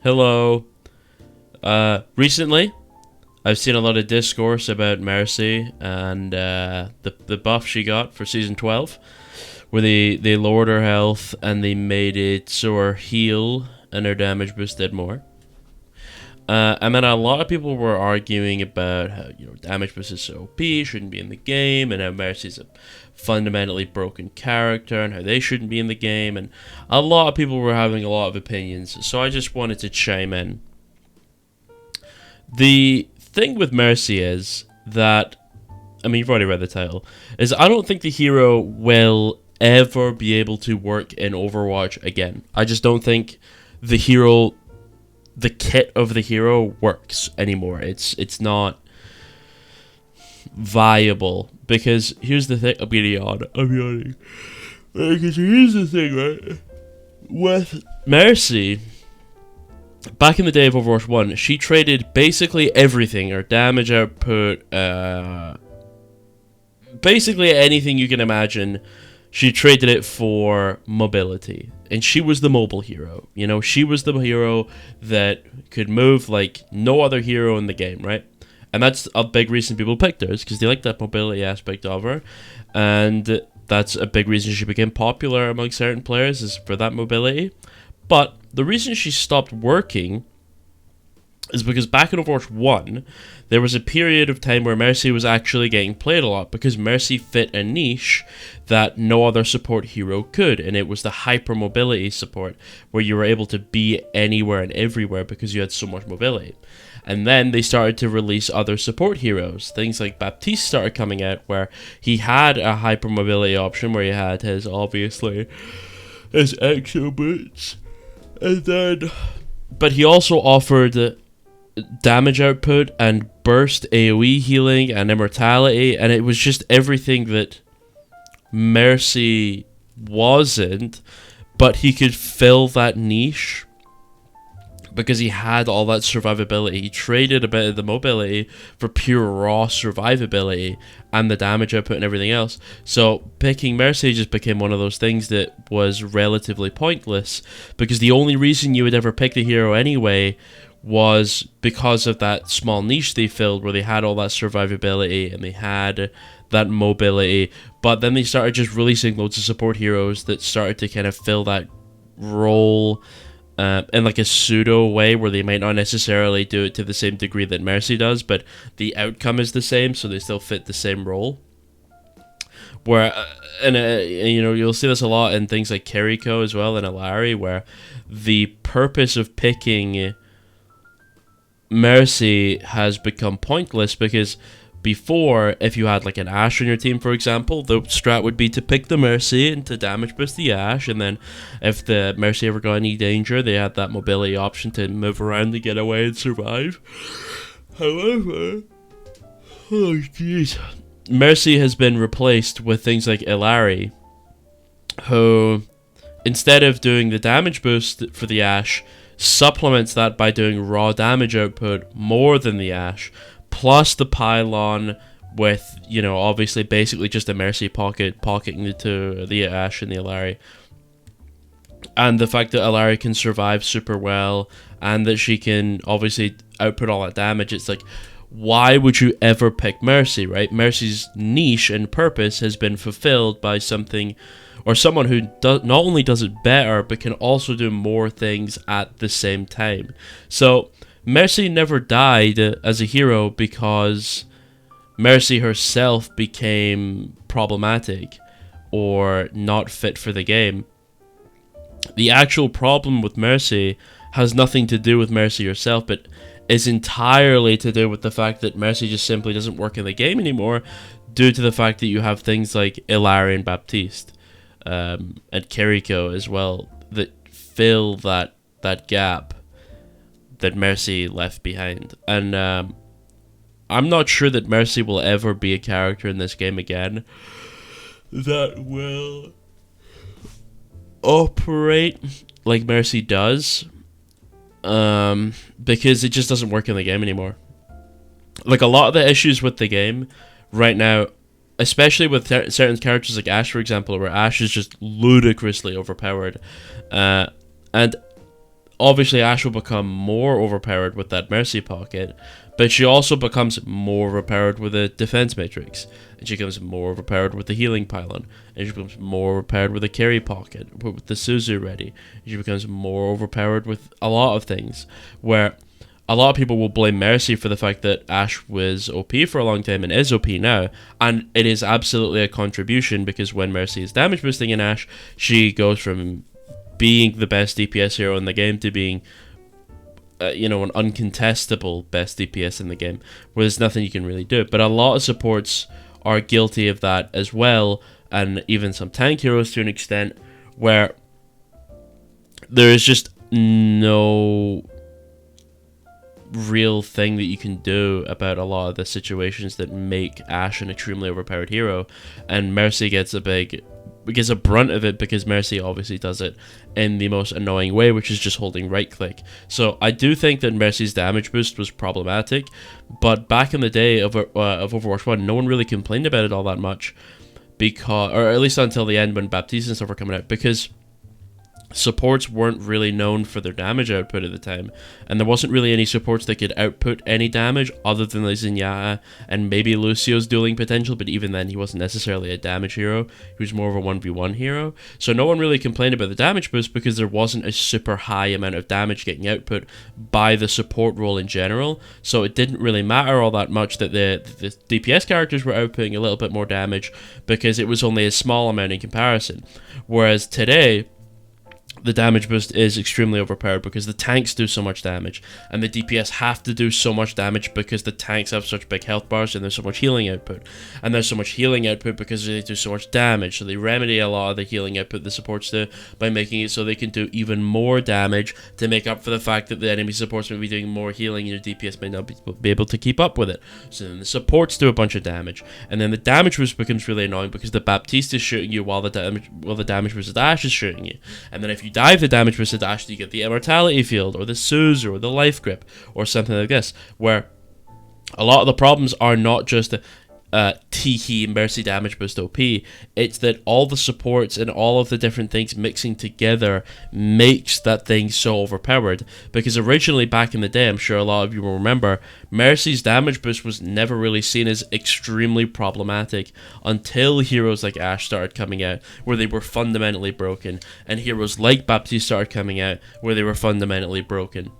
Hello. Recently, I've seen a lot of discourse about Mercy and the buff she got for season 12, where they lowered her health and they made it so her heal and her damage boost did more. And then a lot of people were arguing about how damage boost is so OP, shouldn't be in the game, and how Mercy's a fundamentally broken character, and how they shouldn't be in the game. And a lot of people were having a lot of opinions, so I just wanted to chime in. The thing with Mercy is that, I mean, you've already read the title, is I don't think the hero will ever be able to work in Overwatch again. I just don't think the hero, the kit of the hero works anymore. It's not viable, because here's the thing. I'm yawning. Because here's the thing, right? With Mercy, back in the day of Overwatch 1, she traded basically everything, her damage output, basically anything you can imagine. She traded it for mobility. And she was the mobile hero. You know, she was the hero that could move like no other hero in the game, right? And that's a big reason people picked her, is because they like that mobility aspect of her. And that's a big reason she became popular among certain players, is for that mobility. But the reason she stopped working is because back in Overwatch 1, there was a period of time where Mercy was actually getting played a lot, because Mercy fit a niche that no other support hero could, and it was the hyper-mobility support, where you were able to be anywhere and everywhere because you had so much mobility. And then they started to release other support heroes. Things like Baptiste started coming out, where he had a hyper-mobility option, where he had his, obviously, his exo boots. And then, but he also offered damage output and burst AoE healing and immortality, and it was just everything that Mercy wasn't, but he could fill that niche because he had all that survivability. He traded a bit of the mobility for pure raw survivability and the damage output and everything else. So picking Mercy just became one of those things that was relatively pointless, because the only reason you would ever pick the hero anyway was because of that small niche they filled, where they had all that survivability and they had that mobility. But then they started just releasing loads of support heroes that started to kind of fill that role in like a pseudo way, where they might not necessarily do it to the same degree that Mercy does, but the outcome is the same, so they still fit the same role. Where, you'll see this a lot in things like Kiriko as well, and Illari, where the purpose of picking Mercy has become pointless, because before, if you had like an Ashe on your team, for example, the strat would be to pick the Mercy and to damage boost the Ashe, and then if the Mercy ever got any danger, they had that mobility option to move around to get away and survive. However, oh jeez, Mercy has been replaced with things like Illari, who, instead of doing the damage boost for the Ashe, supplements that by doing raw damage output more than the Ashe, plus the pylon with, obviously basically just a Mercy pocketing the Ashe and the Illari. And the fact that Illari can survive super well, and that she can obviously output all that damage, it's like, why would you ever pick Mercy, right? Mercy's niche and purpose has been fulfilled by something, or someone who not only does it better, but can also do more things at the same time. So Mercy never died as a hero because Mercy herself became problematic or not fit for the game. The actual problem with Mercy has nothing to do with Mercy herself, but is entirely to do with the fact that Mercy just simply doesn't work in the game anymore, due to the fact that you have things like Illari and Baptiste, and Kiriko as well, that fill that gap that Mercy left behind. And I'm not sure that Mercy will ever be a character in this game again that will operate like Mercy does, because it just doesn't work in the game anymore. Like, a lot of the issues with the game right now, especially with certain characters like Ashe, for example, where Ashe is just ludicrously overpowered, and obviously Ashe will become more overpowered with that Mercy pocket, but she also becomes more overpowered with a defense matrix, and she becomes more overpowered with the healing pylon, and she becomes more overpowered with a carry pocket, with the Suzu ready, and she becomes more overpowered with a lot of things, where a lot of people will blame Mercy for the fact that Ashe was OP for a long time and is OP now, and it is absolutely a contribution, because when Mercy is damage boosting in Ashe, she goes from being the best DPS hero in the game to being, an uncontestable best DPS in the game, where there's nothing you can really do. But a lot of supports are guilty of that as well, and even some tank heroes to an extent, where there is just no real thing that you can do about a lot of the situations that make Ashe an extremely overpowered hero, and Mercy gets a brunt of it, because Mercy obviously does it in the most annoying way, which is just holding right click. So I do think that Mercy's damage boost was problematic, but back in the day of Overwatch 1, no one really complained about it all that much, or at least until the end when Baptiste and stuff were coming out, because supports weren't really known for their damage output at the time, and there wasn't really any supports that could output any damage other than like Zenyatta and maybe Lucio's dueling potential, but even then he wasn't necessarily a damage hero, he was more of a 1v1 hero. So no one really complained about the damage boost, because there wasn't a super high amount of damage getting output by the support role in general, so it didn't really matter all that much that the DPS characters were outputting a little bit more damage, because it was only a small amount in comparison. Whereas today, the damage boost is extremely overpowered, because the tanks do so much damage, and the DPS have to do so much damage because the tanks have such big health bars, and there's so much healing output. And there's so much healing output because they do so much damage, so they remedy a lot of the healing output the supports do by making it so they can do even more damage to make up for the fact that the enemy supports may be doing more healing and your DPS may not be able to keep up with it. So then the supports do a bunch of damage, and then the damage boost becomes really annoying, because the Baptiste is shooting you while the damage boosted Ashe is shooting you, and then if you dive the damage boosted Ashe, you get the immortality field, or the Suzu, or the life grip, or something like this, where a lot of the problems are not just Tiki Mercy damage boost OP, it's that all the supports and all of the different things mixing together makes that thing so overpowered. Because originally, back in the day, I'm sure a lot of you will remember, Mercy's damage boost was never really seen as extremely problematic until heroes like Ashe started coming out, where they were fundamentally broken, and heroes like Baptiste started coming out, where they were fundamentally broken.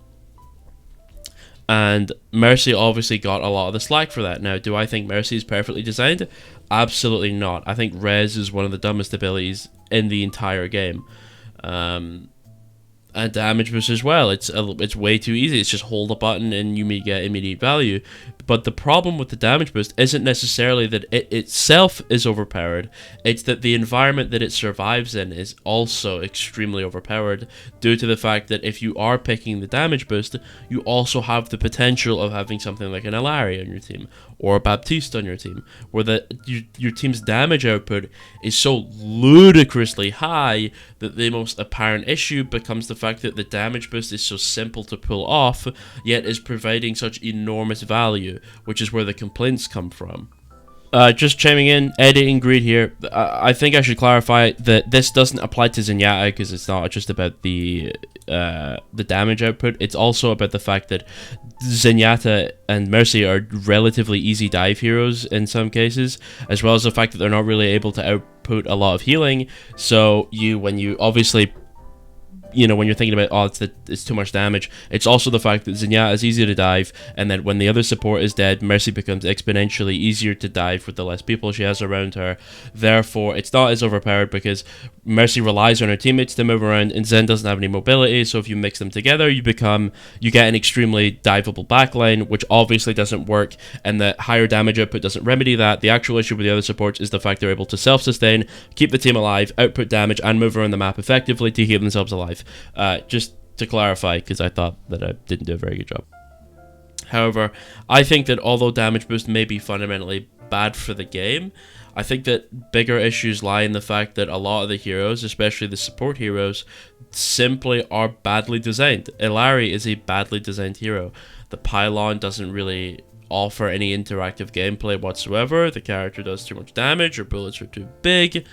And Mercy obviously got a lot of the slack for that. Now, do I think Mercy is perfectly designed? Absolutely not. I think Res is one of the dumbest abilities in the entire game. And damage boost as well. It's way too easy. It's just hold a button and you may get immediate value. But the problem with the damage boost isn't necessarily that it itself is overpowered. It's that the environment that it survives in is also extremely overpowered, due to the fact that if you are picking the damage boost, you also have the potential of having something like an Illari on your team, or a Baptiste on your team, where your team's damage output is so ludicrously high that the most apparent issue becomes the fact that the damage boost is so simple to pull off, yet is providing such enormous value, which is where the complaints come from. Just chiming in, editing Greed here. I think I should clarify that this doesn't apply to Zenyatta, because it's not just about the damage output. It's also about the fact that Zenyatta and Mercy are relatively easy dive heroes in some cases, as well as the fact that they're not really able to output a lot of healing. So when you obviously, when you're thinking about, it's too much damage, it's also the fact that Zenyatta is easy to dive, and then when the other support is dead, Mercy becomes exponentially easier to dive with the less people she has around her. Therefore, it's not as overpowered, because Mercy relies on her teammates to move around, and Zen doesn't have any mobility, so if you mix them together, you get an extremely diveable backline, which obviously doesn't work, and the higher damage output doesn't remedy that. The actual issue with the other supports is the fact they're able to self-sustain, keep the team alive, output damage, and move around the map effectively to keep themselves alive. Just to clarify, because I thought that I didn't do a very good job. However, I think that although damage boost may be fundamentally bad for the game, I think that bigger issues lie in the fact that a lot of the heroes, especially the support heroes, simply are badly designed. Illari is a badly designed hero. The pylon doesn't really offer any interactive gameplay whatsoever. The character does too much damage, or bullets are too big.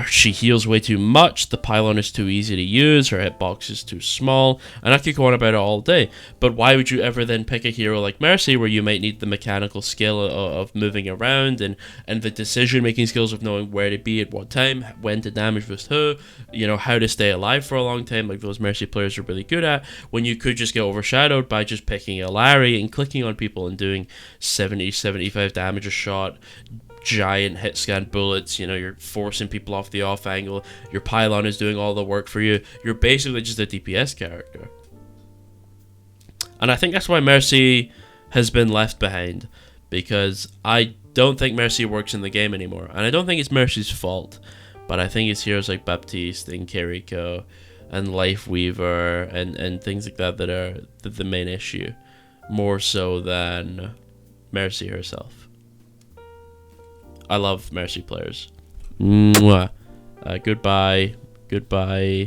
she heals way too much, the pylon is too easy to use, her hitbox is too small, and I could go on about it all day. But why would you ever then pick a hero like Mercy, where you might need the mechanical skill of moving around and the decision-making skills of knowing where to be at what time, when to damage boost who, how to stay alive for a long time, like those Mercy players are really good at, when you could just get overshadowed by just picking a Larry and clicking on people and doing 70-75 damage a shot, giant hit scan bullets, you're forcing people off the off angle, your pylon is doing all the work for you, you're basically just a DPS character. And I think that's why Mercy has been left behind, because I don't think Mercy works in the game anymore, and I don't think it's Mercy's fault, but I think it's heroes like Baptiste and Kiriko and Lifeweaver and things like that are the main issue, more so than Mercy herself. I love Mercy players. Mwah. Goodbye. Goodbye.